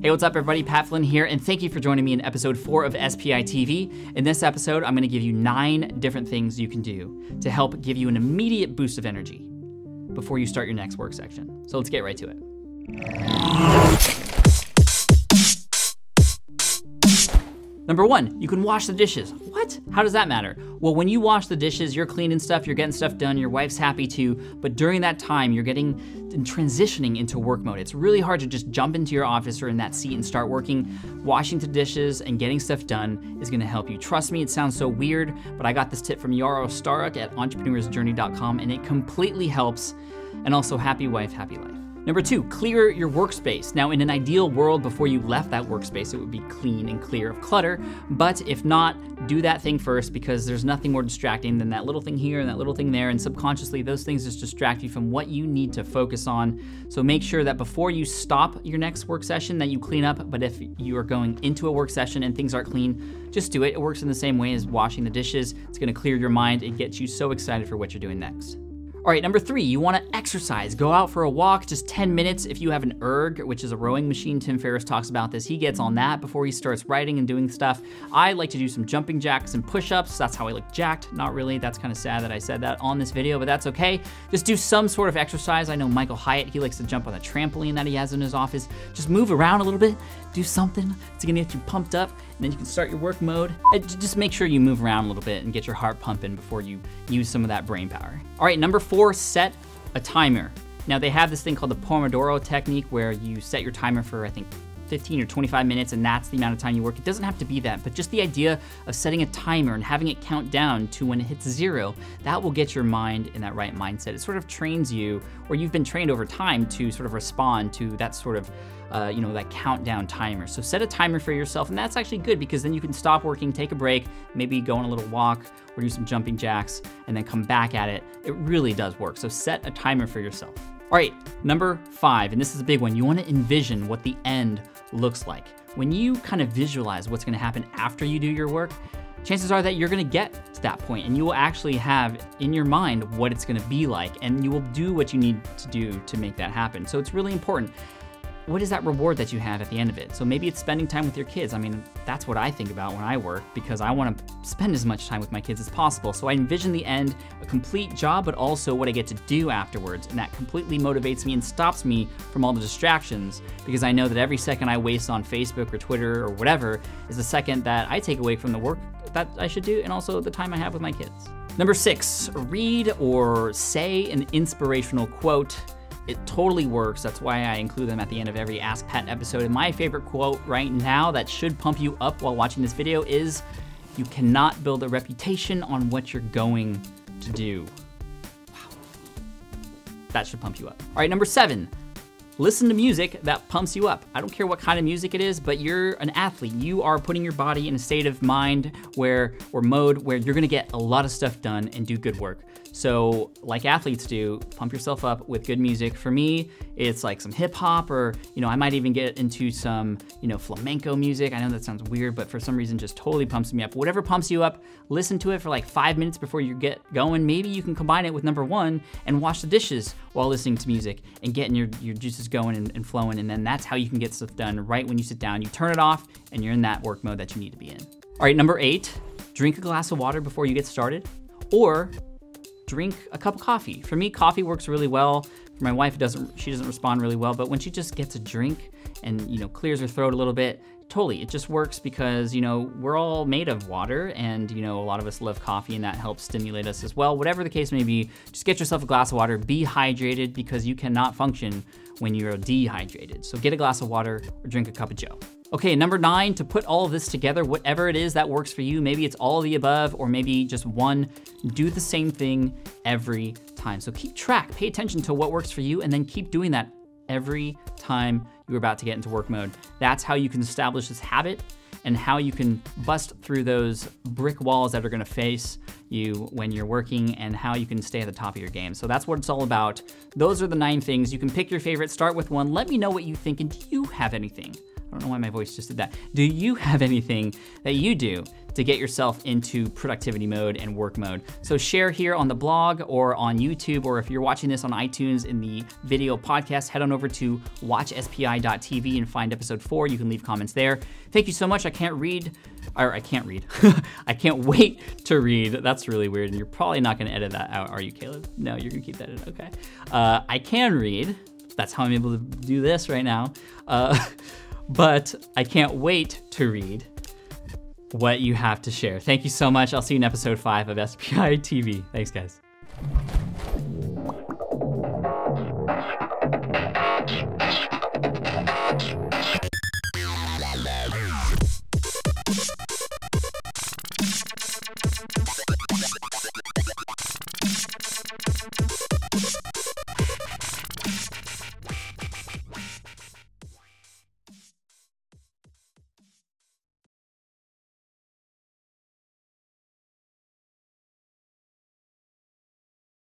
Hey, what's up everybody? Pat Flynn here, and thank you for joining me in episode 4 of SPI TV. In this episode, I'm gonna give you 9 different things you can do to help give you an immediate boost of energy before you start your next work section. So let's get right to it. Number 1, you can wash the dishes. What? How does that matter? Well, when you wash the dishes, you're cleaning stuff, you're getting stuff done, your wife's happy too, but during that time, you're transitioning into work mode. It's really hard to just jump into your office or in that seat and start working. Washing the dishes and getting stuff done is gonna help you. Trust me, it sounds so weird, but I got this tip from Yaro Staruk at entrepreneursjourney.com, and it completely helps. And also, happy wife, happy life. Number 2, clear your workspace. Now, in an ideal world, before you left that workspace, it would be clean and clear of clutter. But if not, do that thing first, because there's nothing more distracting than that little thing here and that little thing there. And subconsciously, those things just distract you from what you need to focus on. So make sure that before you stop your next work session that you clean up. But if you are going into a work session and things aren't clean, just do it. It works in the same way as washing the dishes. It's gonna clear your mind. It gets you so excited for what you're doing next. All right, number 3, you wanna exercise. Go out for a walk, just 10 minutes. If you have an erg, which is a rowing machine, Tim Ferriss talks about this, he gets on that before he starts writing and doing stuff. I like to do some jumping jacks and push-ups. That's how I look jacked. Not really, that's kind of sad that I said that on this video, but that's okay. Just do some sort of exercise. I know Michael Hyatt, he likes to jump on a trampoline that he has in his office. Just move around a little bit, do something. It's gonna get you pumped up, and then you can start your work mode. Just make sure you move around a little bit and get your heart pumping before you use some of that brain power. All right, number 4, set a timer. Now they have this thing called the Pomodoro technique where you set your timer for, I think, 15 or 25 minutes, and that's the amount of time you work. It doesn't have to be that, but just the idea of setting a timer and having it count down to when it hits 0, that will get your mind in that right mindset. It sort of trains you, or you've been trained over time to sort of respond to that sort of, that countdown timer. So set a timer for yourself, and that's actually good because then you can stop working, take a break, maybe go on a little walk or do some jumping jacks, and then come back at it. It really does work. So set a timer for yourself. All right, number 5, and this is a big one. You wanna envision what the end looks like. When you kind of visualize what's gonna happen after you do your work, chances are that you're gonna get to that point and you will actually have in your mind what it's gonna be like, and you will do what you need to do to make that happen. So it's really important. What is that reward that you have at the end of it? So maybe it's spending time with your kids. I mean, that's what I think about when I work, because I want to spend as much time with my kids as possible. So I envision the end, a complete job, but also what I get to do afterwards. And that completely motivates me and stops me from all the distractions, because I know that every second I waste on Facebook or Twitter or whatever is a second that I take away from the work that I should do, and also the time I have with my kids. Number 6, read or say an inspirational quote. It totally works. That's why I include them at the end of every Ask Pat episode. And my favorite quote right now that should pump you up while watching this video is, "You cannot build a reputation on what you're going to do." Wow. That should pump you up. All right, number 7, listen to music that pumps you up. I don't care what kind of music it is, but you're an athlete. You are putting your body in a state of mind or mode where you're gonna get a lot of stuff done and do good work. So like athletes do, pump yourself up with good music. For me, it's like some hip hop, or I might even get into some flamenco music. I know that sounds weird, but for some reason just totally pumps me up. Whatever pumps you up, listen to it for like 5 minutes before you get going. Maybe you can combine it with number 1 and wash the dishes while listening to music and getting your juices going and flowing, and then that's how you can get stuff done right when you sit down. You turn it off and you're in that work mode that you need to be in. All right, number 8, drink a glass of water before you get started, or drink a cup of coffee. For me, coffee works really well. For my wife, she doesn't respond really well, but when she just gets a drink and clears her throat a little bit, totally, it just works because we're all made of water, and a lot of us love coffee, and that helps stimulate us as well. Whatever the case may be, just get yourself a glass of water, be hydrated, because you cannot function when you're dehydrated. So get a glass of water or drink a cup of joe. Okay, number 9, to put all of this together, whatever it is that works for you, maybe it's all of the above, or maybe just one, do the same thing every time. So keep track, pay attention to what works for you, and then keep doing that every time you're about to get into work mode. That's how you can establish this habit, and how you can bust through those brick walls that are gonna face you when you're working, and how you can stay at the top of your game. So that's what it's all about. Those are the 9 things. You can pick your favorite, start with one. Let me know what you think, and do you have anything I don't know why my voice just did that. Do you have anything that you do to get yourself into productivity mode and work mode? So share here on the blog or on YouTube, or if you're watching this on iTunes in the video podcast, head on over to watchspi.tv and find episode 4. You can leave comments there. Thank you so much. I can't read. I can't wait to read. That's really weird, and you're probably not gonna edit that out, are you, Caleb? No, you're gonna keep that in, okay. I can read. That's how I'm able to do this right now. But I can't wait to read what you have to share. Thank you so much. I'll see you in episode 5 of SPI TV. Thanks, guys.